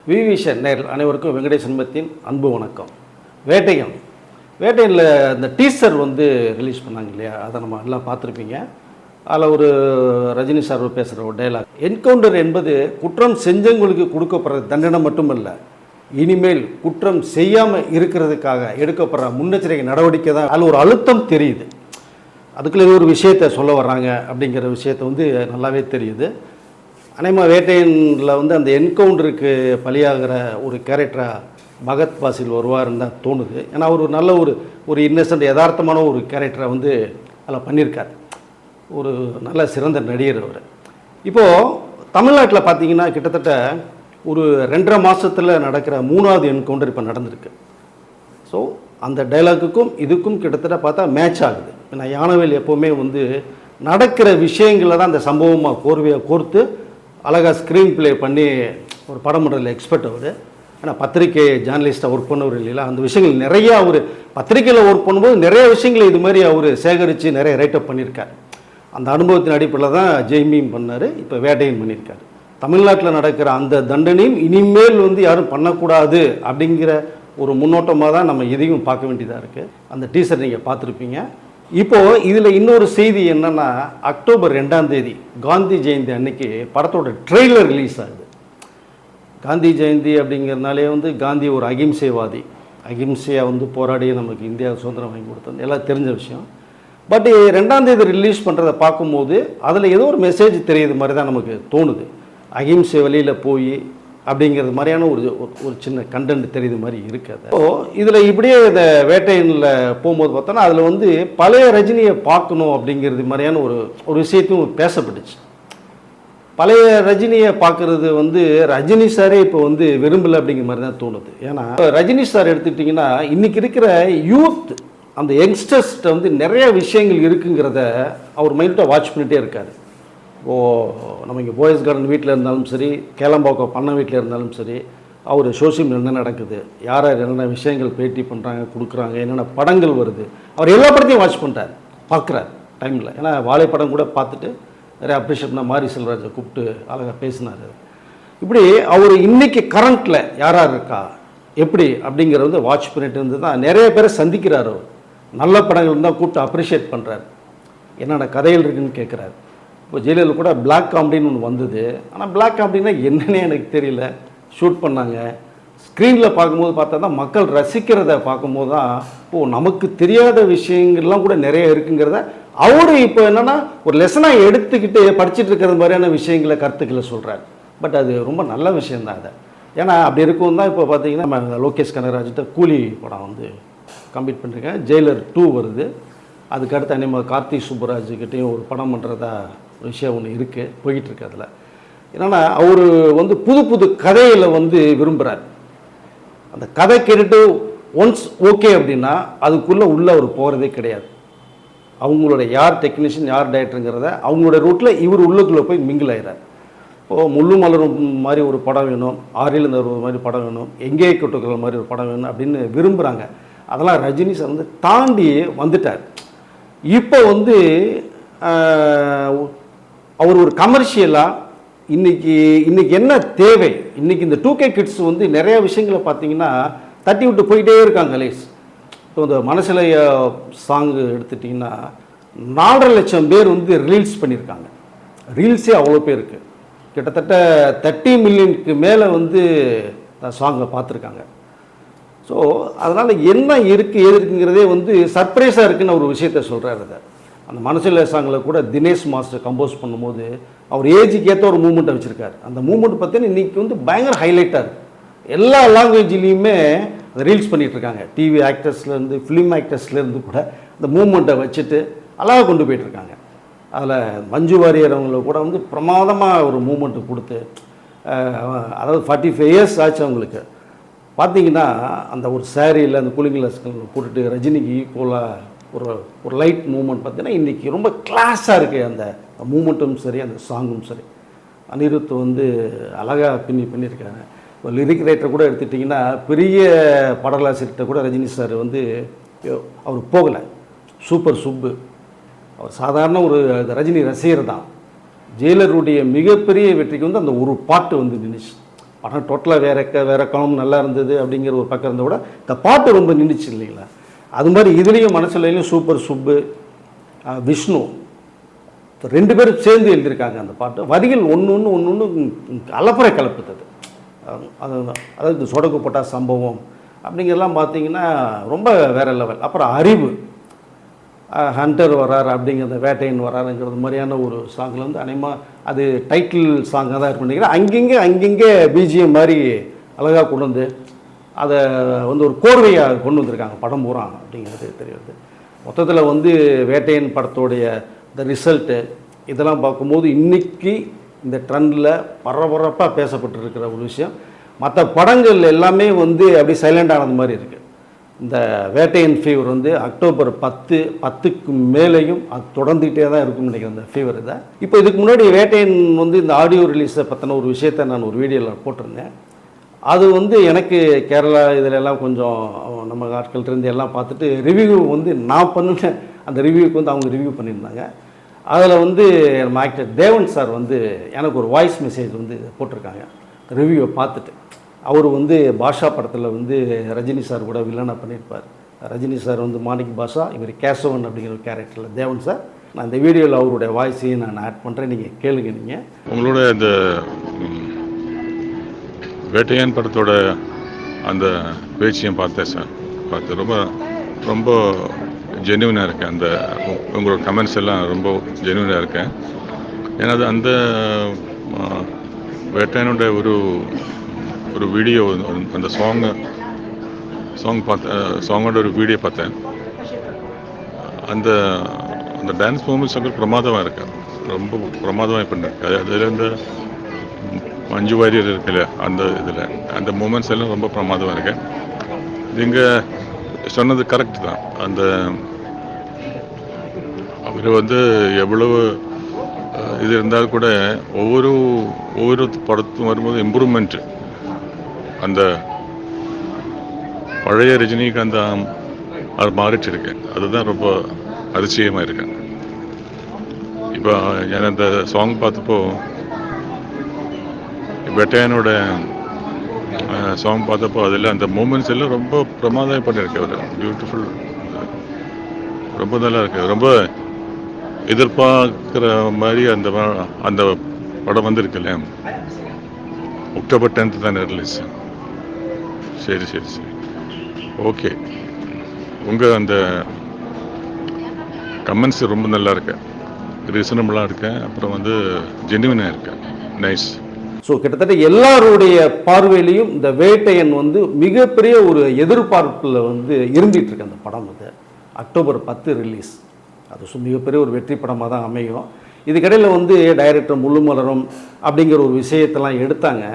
விவிஷன் நேரில் அனைவருக்கும் வெங்கடேஷ் சண்பத்தின் அன்பு வணக்கம். வேட்டையனில் இந்த டீசர் வந்து ரிலீஸ் பண்ணாங்க இல்லையா, அதை நம்ம எல்லாம் பார்த்துருப்பீங்க. அதில் ஒரு ரஜினி சார் பேசுகிற ஒரு டைலாக், என்கவுண்டர் என்பது குற்றம் செஞ்சவங்களுக்கு கொடுக்கப்படுற தண்டனை மட்டுமல்ல, இனிமேல் குற்றம் செய்யாமல் இருக்கிறதுக்காக எடுக்கப்படுற முன்னெச்சரிக்கை நடவடிக்கை தான். அதில் ஒரு அழுத்தம் தெரியுது. அதுக்குள்ளே ஒரு விஷயத்தை சொல்ல வர்றாங்க அப்படிங்கிற விஷயத்தை வந்து நல்லாவே தெரியுது. அநேகமாக வேட்டையனில் வந்து அந்த என்கவுண்டருக்கு பலியாகிற ஒரு கேரக்டராக பகத் பாசில் வருவார்னு தான் தோணுது. ஏன்னா அவர் ஒரு நல்ல ஒரு இன்னசென்ட் யதார்த்தமான ஒரு கேரக்டரை வந்து அதில் பண்ணியிருக்கார். ஒரு நல்ல சிறந்த நடிகர் அவர். இப்போது தமிழ்நாட்டில் பார்த்தீங்கன்னா கிட்டத்தட்ட ஒரு 2.5 மாதத்தில் நடக்கிற 3வது என்கவுண்டர் இப்போ நடந்திருக்கு. ஸோ அந்த டைலாக்குக்கும் இதுக்கும் கிட்டத்தட்ட பார்த்தா மேட்ச் ஆகுது. ஏன்னா யானவேல் எப்போவுமே வந்து நடக்கிற விஷயங்களை தான் அந்த சம்பவமாக கோர்வையாக கோர்த்து அழகாக ஸ்க்ரீன் ப்ளே பண்ணி ஒரு படம் பண்ணுறதுல எக்ஸ்பர்ட் அவர். ஏன்னா பத்திரிகை ஜேர்னலிஸ்ட்டாக ஒர்க் பண்ணவர் இல்லைங்களா, அந்த விஷயங்கள் நிறையா அவர் பத்திரிகையில் ஒர்க் பண்ணும்போது நிறைய விஷயங்களை இது மாதிரி அவர் சேகரித்து நிறைய ரைட்டப் பண்ணியிருக்கார். அந்த அனுபவத்தின் அடிப்படையில் தான் ஜெய்மீம் பண்ணார், இப்போ வேட்டையன் பண்ணியிருக்காரு. தமிழ்நாட்டில் நடக்கிற அந்த தண்டனையும் இனிமேல் வந்து யாரும் பண்ணக்கூடாது அப்படிங்கிற ஒரு முன்னோட்டமாக தான் நம்ம எதையும் பார்க்க வேண்டியதாக இருக்குது. அந்த டீசர் நீங்கள் பார்த்துருப்பீங்க. இப்போது இதில் இன்னொரு செய்தி என்னென்னா, அக்டோபர் 2ஆம் தேதி காந்தி ஜெயந்தி அன்னைக்கு படத்தோட ட்ரெய்லர் ரிலீஸ் ஆகுது. காந்தி ஜெயந்தி அப்படிங்கிறதுனாலே வந்து காந்தி ஒரு அகிம்சைவாதி, அகிம்சையாக வந்து போராடி நமக்கு இந்தியா சுதந்திரம் வாங்கி கொடுத்தது எல்லாம் தெரிஞ்ச விஷயம். பட் 2ஆம் தேதி ரிலீஸ் பண்ணுறதை பார்க்கும்போது அதில் ஏதோ ஒரு மெசேஜ் தெரியுது மாதிரி தான் நமக்கு தோணுது. அகிம்சை வழியில் போய் அப்படிங்கிறது மாதிரியான ஒரு சின்ன கண்டென்ட் தெரியுது மாதிரி இருக்குது. ஸோ இதில் இப்படியே இந்த வேட்டையனில் போகும்போது பார்த்தோன்னா அதில் வந்து பழைய ரஜினியை பார்க்கணும் அப்படிங்கிறது மாதிரியான ஒரு விஷயத்தையும் பேசப்பட்டுச்சு. பழைய ரஜினியை பார்க்குறது வந்து ரஜினி சாரே இப்போ வந்து விரும்பலை அப்படிங்கிற மாதிரி தான் தோணுது. ஏன்னா ரஜினி சார் எடுத்துக்கிட்டிங்கன்னா இன்றைக்கி இருக்கிற யூத் அந்த யங்ஸ்டர்ஸ்கிட்ட வந்து நிறைய விஷயங்கள் இருக்குங்கிறத அவர் மைண்டாக வாட்ச் பண்ணிகிட்டே இருக்கார். நம்ம இங்கே போயஸ் கார்டன் வீட்டில் இருந்தாலும் சரி, கேளம்பாக்கம் பண்ண வீட்டில் இருந்தாலும் சரி, அவர் சோசியல் மீடியா என்ன நடக்குது, யார் என்னென்ன விஷயங்கள் பேட்டி பண்ணுறாங்க கொடுக்குறாங்க, என்னென்ன படங்கள் வருது, அவர் எல்லா படத்தையும் வாட்ச் பண்ணுறார், பார்க்குறார் டைமில். ஏன்னா வாழைப்படம் கூட பார்த்துட்டு நிறைய அப்ரிஷியேட் பண்ண மாரி செல்வராஜை கூப்பிட்டு அழகாக பேசினார். இப்படி அவர் இன்றைக்கி கரண்ட்டில் யார் இருக்கா எப்படி அப்படிங்கிற வந்து வாட்ச் பண்ணிட்டு இருந்து தான் நிறைய பேரை சந்திக்கிறார். அவர் நல்ல படங்கள் இருந்தால் கூப்பிட்டு அப்ரிஷியேட் பண்ணுறார், என்னென்ன கதைகள் இருக்குதுன்னு கேட்குறாரு. இப்போ ஜெயிலில் கூட பிளாக் காமெடின்னு ஒன்று வந்தது. ஆனால் பிளாக் காமெடினா என்னன்னே எனக்கு தெரியல. ஷூட் பண்ணாங்க, ஸ்க்ரீனில் பார்க்கும்போது பார்த்தா தான் மக்கள் ரசிக்கிறத பார்க்கும்போது தான் நமக்கு தெரியாத விஷயங்கள்லாம் கூட நிறைய இருக்குங்கிறத அவரு இப்போ என்னென்னா ஒரு லெசனாக எடுத்துக்கிட்டு படிச்சுட்டு இருக்கிறது மாதிரியான விஷயங்களை கருத்துக்களை சொல்கிறார். பட் அது ரொம்ப நல்ல விஷயந்தான் அதை. ஏன்னா அப்படி இருக்கும் தான் இப்போ பார்த்தீங்கன்னா நம்ம லோகேஷ் கனகராஜ்கிட்ட கூலி படம் வந்து கம்ப்ளீட் பண்ணிருக்கேன். ஜெயிலர் 2 வருது. அதுக்கடுத்து நம்ம கார்த்திக் சுப்புராஜ்கிட்டையும் ஒரு படம் பண்ணுறதா விஷயம் ஒன்று இருக்குது, போய்கிட்டுருக்கு. அதில் என்னென்னா அவர் வந்து புது கதையில் வந்து விரும்புகிறார். அந்த கதை கேட்டுட்டு ஒன்ஸ் ஓகே அப்படின்னா அதுக்குள்ளே உள்ளே அவர் போகிறதே கிடையாது. அவங்களோட யார் டெக்னீஷியன் யார் டைரக்டருங்கிறத அவங்களோட ரூட்டில் இவர் உள்ளுக்குள்ளே போய் மிங்கிள் ஆகிறார். இப்போது முள்ளு மலரும் மாதிரி ஒரு படம் வேணும், ஆறில் இந்த ஒரு மாதிரி படம் வேணும், எங்கே கொட்டுக்கிற மாதிரி ஒரு படம் வேணும் அப்படின்னு விரும்புகிறாங்க. அதெல்லாம் ரஜினி சார் வந்து தாண்டி வந்துட்டார். இப்போ வந்து அவர் ஒரு கமர்ஷியலாக இன்றைக்கி என்ன தேவை, இன்றைக்கி இந்த 2K கிட்ஸ் வந்து நிறைய விஷயங்களை பார்த்தீங்கன்னா தட்டி விட்டு போயிட்டே இருக்காங்க லேஸ். இப்போ இந்த மனசில் சாங்கு எடுத்துட்டிங்கன்னா 4.5 லட்சம் பேர் வந்து ரீல்ஸ் பண்ணியிருக்காங்க. ரீல்ஸே அவ்வளோ பேர் இருக்குது. கிட்டத்தட்ட 30 மில்லியனுக்கு மேலே வந்து சாங்கை பார்த்துருக்காங்க. ஸோ அதனால் என்ன இருக்குது ஏது இருக்குங்கிறதே வந்து சர்ப்ரைஸாக இருக்குன்னு ஒரு விஷயத்த சொல்கிறார். அதை அந்த மனசில் சாங்கில் கூட தினேஷ் மாஸ்டர் கம்போஸ் பண்ணும்போது அவர் ஏஜுக்கு ஏற்ற ஒரு மூமெண்ட்டை வச்சுருக்காரு. அந்த மூமெண்ட் பார்த்தீங்கன்னா இன்றைக்கி வந்து பயங்கர ஹைலைட்டாக இருக்குது. எல்லா லாங்குவேஜ்லேயுமே அதை ரீல்ஸ் பண்ணிகிட்ருக்காங்க. டிவி ஆக்டர்ஸ்லேருந்து ஃபிலிம் ஆக்டர்ஸ்லேருந்து கூட அந்த மூமெண்ட்டை வச்சுட்டு அழகாக கொண்டு போயிட்டுருக்காங்க. அதில் மஞ்சு வாரியர் அவங்கள கூட வந்து பிரமாதமாக ஒரு மூமெண்ட்டு கொடுத்து, அதாவது 45 இயர்ஸ் ஆச்சு அவங்களுக்கு. பார்த்தீங்கன்னா அந்த ஒரு சேரீயில் அந்த கூலிங் கிளாஸ் போட்டுட்டு ரஜினிக்கு ஈக்குவலாக ஒரு லைட் மூமெண்ட் பார்த்தீங்கன்னா இன்றைக்கி ரொம்ப கிளாஸாக இருக்குது. அந்த மூமெண்ட்டும் சரி, அந்த சாங்கும் சரி. அனிருத் வந்து அழகாக பண்ணியிருக்காங்க. இப்போ லிரிக் ரைட்டர் கூட எடுத்துட்டிங்கன்னா பெரிய பாடலாசிரியர்கிட்ட கூட ரஜினி சார் வந்து அவர் போகலை. சூப்பர் சுப்பு அவர் சாதாரண ஒரு ரஜினி ரசிகர் தான். ஜெயிலருடைய மிகப்பெரிய வெற்றிக்கு வந்து அந்த ஒரு பாட்டு வந்து நின்றுச்சு. படம் டோட்டலாக வேற காலம் நல்லா இருந்தது அப்படிங்கிற ஒரு பக்கம் இருந்த கூட இந்த பாட்டு ரொம்ப நின்றுச்சு இல்லைங்களா. அது மாதிரி இதுலேயும் மனசுலையும் சூப்பர் சுப்பு, விஷ்ணு 2 பேரும் சேர்ந்து எழுதியிருக்காங்க அந்த பாட்டு. வரிகள் ஒன்று அலப்பறை கலப்புத்தது. அதாவது இந்த சொடக்கு போட்டா சம்பவம் அப்படிங்கிறதெல்லாம் பார்த்தீங்கன்னா ரொம்ப வேறு லெவல். அப்புறம் அறிவு, ஹண்டர் வரார் அப்படிங்கிற வேட்டையன் வராருங்கிறது மாதிரியான ஒரு சாங்கில் வந்து அநேகமாக அது டைட்டில் சாங்காக தான் இருக்கும் நினைக்கிறேன். அங்கங்கே பிஜிஎம் மாதிரி அழகாக கொண்டு வந்து அதை வந்து ஒரு கோர்வையாக கொண்டு வந்திருக்காங்க படம் பூரா அப்படிங்கிறது தெரியுது. மொத்தத்தில் வந்து வேட்டையன் படத்தோடைய இந்த ரிசல்ட்டு இதெல்லாம் பார்க்கும்போது இன்றைக்கி இந்த ட்ரெண்டில் பரபரப்பாக பேசப்பட்டிருக்கிற ஒரு விஷயம். மற்ற படங்கள் எல்லாமே வந்து அப்படி சைலண்ட் ஆனது மாதிரி இருக்குது. இந்த வேட்டையன் ஃபீவர் வந்து அக்டோபர் 10க்கு மேலேயும் அது தொடர்ந்துகிட்டே தான் இருக்கும்னு நினைக்கிறேன் இந்த ஃபீவர். இதை இப்போ இதுக்கு முன்னாடி வேட்டையன் வந்து இந்த ஆடியோ ரிலீஸை பற்றின ஒரு விஷயத்தை நான் ஒரு வீடியோவில் போட்டிருந்தேன். அது வந்து எனக்கு கேரளா இதில் எல்லாம் கொஞ்சம் நம்ம ஆட்கள்கிட்ட இருந்து எல்லாம் பார்த்துட்டு ரிவ்யூ வந்து நான் பண்ணினேன். அந்த ரிவ்யூக்கு வந்து அவங்க ரிவ்யூ பண்ணியிருந்தாங்க. அதில் வந்து நம்ம ஆக்டர் தேவன் சார் வந்து எனக்கு ஒரு வாய்ஸ் மெசேஜ் வந்து போட்டிருக்காங்க ரிவ்யூவை பார்த்துட்டு. அவர் வந்து பாஷா படத்தில் வந்து ரஜினி சார் கூட வில்லனாக பண்ணியிருப்பார். ரஜினி சார் வந்து மாணிக் பாஷா, இவர் கேசவன் அப்படிங்கிற ஒரு கேரக்டரில் தேவன் சார். நான் இந்த வீடியோவில் அவருடைய வாய்ஸையும் நான் ஆட் பண்ணுறேன், நீங்கள் கேளுங்க. நீங்கள் உங்களோட இந்த வேட்டையன் படத்தோட அந்த பேச்சியும் பார்த்தேன் சார். பார்த்து ரொம்ப ரொம்ப ஜென்யூனாக இருக்கேன். அந்த உங்களோட கமெண்ட்ஸ் எல்லாம் ரொம்ப ஜென்யூனாக இருக்கேன். ஏன்னா அது அந்த வேட்டையனோட ஒரு வீடியோ, அந்த சாங்கோட ஒரு வீடியோ பார்த்தேன். அந்த அந்த டான்ஸ் மூமெண்ட்ஸ் வந்து பிரமாதமாக இருக்கு, ரொம்ப பிரமாதமாக பண்ணிருக்கு. அதில் இந்த மஞ்சு வாரியர் இருக்குல்ல, அந்த இதில் அந்த மூமெண்ட்ஸ் எல்லாம் ரொம்ப பிரமாதமாக இருக்கு. நீங்கள் சொன்னது கரெக்ட் தான். அந்த அவர் வந்து எவ்வளவு இது இருந்தால் கூட ஒவ்வொரு படத்தும் வரும்போது இம்ப்ரூவ்மெண்ட்டு, அந்த பழைய ரஜினிகாந்த் அது மாறிட்டு இருக்கு. அதுதான் ரொம்ப அதிசயமாக இருக்கு. இப்போ நான் அந்த சாங் பார்த்தப்போ, வேட்டையனோட சாங் பார்த்தப்போ அதில் அந்த மூமெண்ட்ஸ் எல்லாம் ரொம்ப பிரமாதம் பண்ணியிருக்கு. அவர் பியூட்டிஃபுல், ரொம்ப நல்லா இருக்கு. ரொம்ப எதிர்பார்க்குற மாதிரி அந்த படம் வந்திருக்குல்ல. அக்டோபர் 10 தானே ரிலீஸ். சரி, ஓகே. உங்கள் அந்த கமெண்ட்ஸ் ரொம்ப நல்லா இருக்கு, ரீசனபிளாக இருக்கு, அப்புறம் வந்து ஜென்யூனாக இருக்கு. நைஸ். ஸோ கிட்டத்தட்ட எல்லாருடைய பார்வையிலையும் இந்த வேட்டையன் வந்து மிகப்பெரிய ஒரு எதிர்பார்ப்பில் வந்து இருந்துகிட்டு இருக்கு. அந்த படம் வந்து அக்டோபர் 10 ரிலீஸ். அது மிகப்பெரிய ஒரு வெற்றி படமாக தான் அமையும். இதுக்கடையில் வந்து டைரக்டர் முள்ளுமலரும் அப்படிங்கிற ஒரு விஷயத்தெல்லாம் எடுத்தாங்க.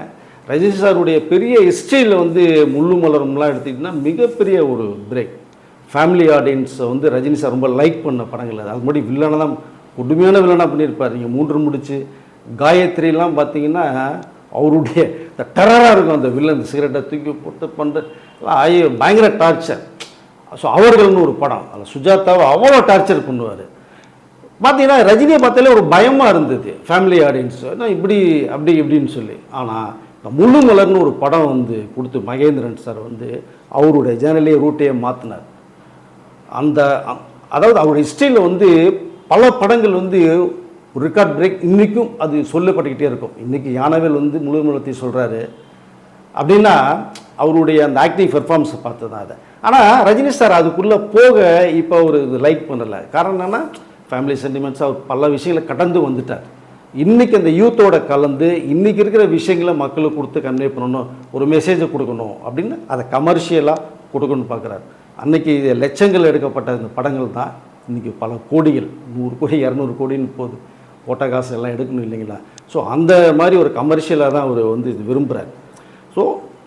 ரஜினி சாருடைய பெரிய ஹிஸ்ட்ரியில் வந்து முள்ளுமலரம்லாம் எடுத்திங்கன்னா மிகப்பெரிய ஒரு பிரேக். ஃபேமிலி ஆடியன்ஸை வந்து ரஜினி சார் ரொம்ப லைக் பண்ண படங்கள். அது முன்னாடி வில்லனை தான் கொடுமையான வில்லனாக பண்ணியிருப்பார். நீங்கள் 3 முடிச்சு காயத்ரிலாம் பார்த்தீங்கன்னா அவருடைய இந்த டெரராக இருக்கும் அந்த வில்லன். இந்த சிகரெட்டை தூக்கி போட்டு பண்ணுற பயங்கர டார்ச்சர். ஸோ அவர்கள்னு ஒரு படம், அதில் சுஜாதாவை அவ்வளோ டார்ச்சர் பண்ணுவார். பார்த்தீங்கன்னா ரஜினியை பார்த்தாலே ஒரு பயமாக இருந்தது ஃபேமிலி ஆடியன்ஸ், இப்படி அப்படி இப்படின்னு சொல்லி. ஆனால் முழு மலர்னு ஒரு படம் வந்து கொடுத்து மகேந்திரன் சார் வந்து அவருடைய ஜேர்னலே ரூட்டையே மாற்றினார். அதாவது அவருடைய ஹிஸ்ட்ரியில் வந்து பல படங்கள் வந்து ஒரு ரெக்கார்ட் பிரேக் இன்றைக்கும் அது சொல்லப்பட்டுக்கிட்டே இருக்கும். இன்றைக்கி யானவேல் வந்து முழு மலர்த்தி சொல்கிறாரு அப்படின்னா அவருடைய அந்த ஆக்டிங் பெர்ஃபார்மன்ஸை பார்த்து தான் அதை. ஆனால் ரஜினி சார் அதுக்குள்ளே போக இப்போ அவர் இது லைக் பண்ணலை. காரணம் என்னென்னா ஃபேமிலி சென்டிமெண்ட்ஸ் அவர் பல விஷயங்களை கடந்து வந்துட்டார். இன்றைக்கி அந்த யூத்தோட கலந்து இன்றைக்கி இருக்கிற விஷயங்களை மக்களுக்கு கொடுத்து கன்வே பண்ணணும், ஒரு மெசேஜை கொடுக்கணும் அப்படின்னு அதை கமர்ஷியலாக கொடுக்கணும்னு பார்க்குறாரு. அன்றைக்கி லட்சங்கள் எடுக்கப்பட்ட இந்த படங்கள் தான் இன்றைக்கி பல கோடிகள், 100 கோடி 200 கோடின்னு போகுது. போட்ட காசு எல்லாம் எடுக்கணும் இல்லைங்களா. ஸோ அந்த மாதிரி ஒரு கமர்ஷியலாக தான் அவர் வந்து இது விரும்புகிறார். ஸோ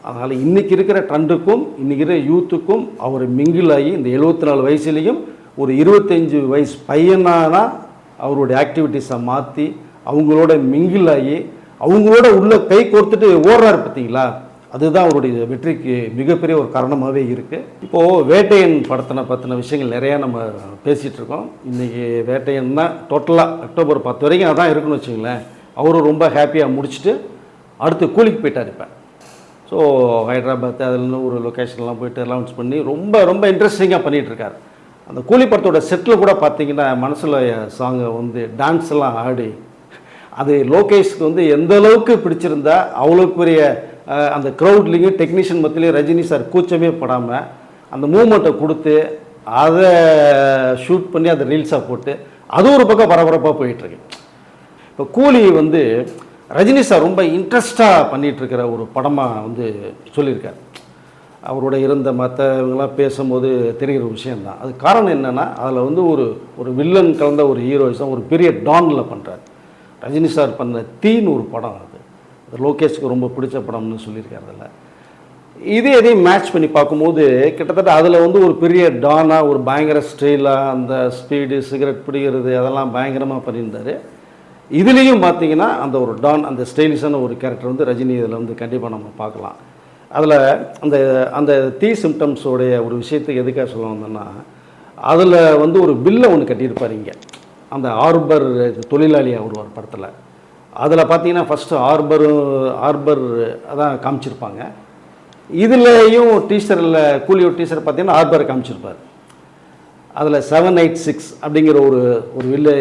அதனால் இன்றைக்கி இருக்கிற ட்ரெண்டுக்கும் இன்றைக்கி இருக்கிற யூத்துக்கும் அவர் மிங்கிள் ஆகி இந்த 74 வயசுலேயும் ஒரு 25 வயசு பையனானா அவருடைய ஆக்டிவிட்டீஸை மாற்றி அவங்களோட மிங்கிள் ஆகி அவங்களோட உள்ள கை கோர்த்துட்டு ஓடுறாரு பார்த்தீங்களா. அதுதான் அவருடைய வெற்றிக்கு மிகப்பெரிய ஒரு காரணமாகவே இருக்குது. இப்போது வேட்டையன் பற்றின விஷயங்கள் நிறையா நம்ம பேசிகிட்டு இருக்கோம். இன்றைக்கி வேட்டையன் தான் டோட்டலாக அக்டோபர் 10 வரைக்கும் அதான் இருக்குன்னு வச்சுங்களேன். அவரும் ரொம்ப ஹாப்பியாக முடிச்சுட்டு அடுத்து கூலிக்கு போயிட்டார். இப்போ ஸோ ஹைதராபாத் அதில் ஒரு லொக்கேஷன்லாம் போயிட்டு அலௌன்ஸ் பண்ணி ரொம்ப ரொம்ப இன்ட்ரெஸ்டிங்காக பண்ணிகிட்ருக்காரு. அந்த கூலி படத்தோட செட்டில் கூட பார்த்தீங்கன்னா மனசில் சாங்கை வந்து டான்ஸ் எல்லாம் ஆடி அது லோகேஷ்க்கு வந்து எந்த அளவுக்கு பிடிச்சிருந்தா அவ்வளோக்கு பெரிய அந்த க்ரௌட்லேயும் டெக்னீஷியன் மத்தியிலையும் ரஜினி சார் கூச்சமே படாமல் அந்த மூமெண்ட்டை கொடுத்து அதை ஷூட் பண்ணி அதை ரீல்ஸாக போட்டு அது ஒரு பக்கம் பரபரப்பாக போயிட்டுருக்கு. இப்போ கூலி வந்து ரஜினி சார் ரொம்ப இன்ட்ரெஸ்டாக பண்ணிகிட்ருக்கிற ஒரு படமாக வந்து சொல்லியிருக்காரு. அவரோட இருந்த மற்றவங்களாம் பேசும்போது தெரிகிற விஷயந்தான். அது காரணம் என்னென்னா அதில் வந்து ஒரு வில்லன் கலந்த ஒரு ஹீரோயிஸாக ஒரு பெரிய டானில் பண்ணுறாரு. ரஜினி சார் பண்ண தீன்னு ஒரு படம் அது லோகேஷ்க்கு ரொம்ப பிடிச்ச படம்னு சொல்லியிருக்காரு. அதில் இதையும் மேட்ச் பண்ணி பார்க்கும்போது கிட்டத்தட்ட அதில் வந்து ஒரு பெரிய டானாக ஒரு பயங்கர ஸ்டைலாக அந்த ஸ்பீடு சிகரெட் பிடிக்கிறது அதெல்லாம் பயங்கரமாக பண்ணியிருந்தார். இதுலேயும் பார்த்தீங்கன்னா அந்த ஒரு டான் அந்த ஸ்டைலிஷான ஒரு கேரக்டர் வந்து ரஜினி இதில் வந்து கண்டிப்பாக நம்ம பார்க்கலாம். அதில் அந்த தீ சிம்டம்ஸோடைய ஒரு விஷயத்துக்கு எதுக்காக சொல்ல வந்தோன்னா அதில் வந்து ஒரு பில்லை ஒன்று கட்டியிருப்பார் இங்கே அந்த ஆர்பர் தொழிலாளி அவர் ஒரு படத்தில். அதில் பார்த்தீங்கன்னா ஃபஸ்ட்டு ஆர்பர் அதான் காமிச்சிருப்பாங்க. இதுலேயும் டீச்சரில் கூலியோ டீச்சர் பார்த்தீங்கன்னா ஆர்பரை காமிச்சிருப்பார். அதில் 786 அப்படிங்கிற ஒரு வில்லை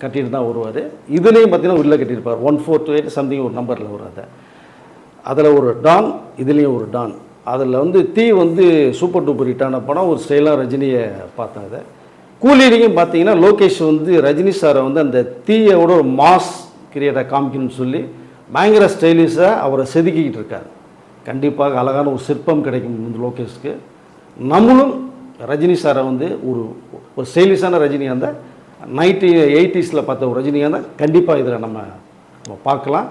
கட்டிட்டு தான் வருவார். இதுலேயும் பார்த்தீங்கன்னா வில்லை கட்டியிருப்பார் 1428 சம்திங் ஒரு நம்பரில் வரும். அதில் ஒரு டான் இதுலேயும் ஒரு டான். அதில் வந்து தீ வந்து சூப்பர் டூப்பர் ஹிட்டான படம் ஒரு ஸ்டைலாக ரஜினியை பார்த்தேன். அதை கூலிலையும் பார்த்தீங்கன்னா லோகேஷ் வந்து ரஜினி சாரை வந்து அந்த தீயோட ஒரு மாஸ் கிரியேட்டாக காமிக்கணும்னு சொல்லி பயங்கர ஸ்டைலிஷாக அவரை செதுக்கிக்கிட்டு இருக்கார். கண்டிப்பாக அழகான ஒரு சிற்பம் கிடைக்கும் இந்த லோகேஷ்க்கு. நம்மளும் ரஜினி சாரை வந்து ஒரு ஸ்டைலிஷான ரஜினியாக இருந்தால் 80s பார்த்த ஒரு ரஜினியாக இருந்தால் கண்டிப்பாக இதில் நம்ம பார்க்கலாம்.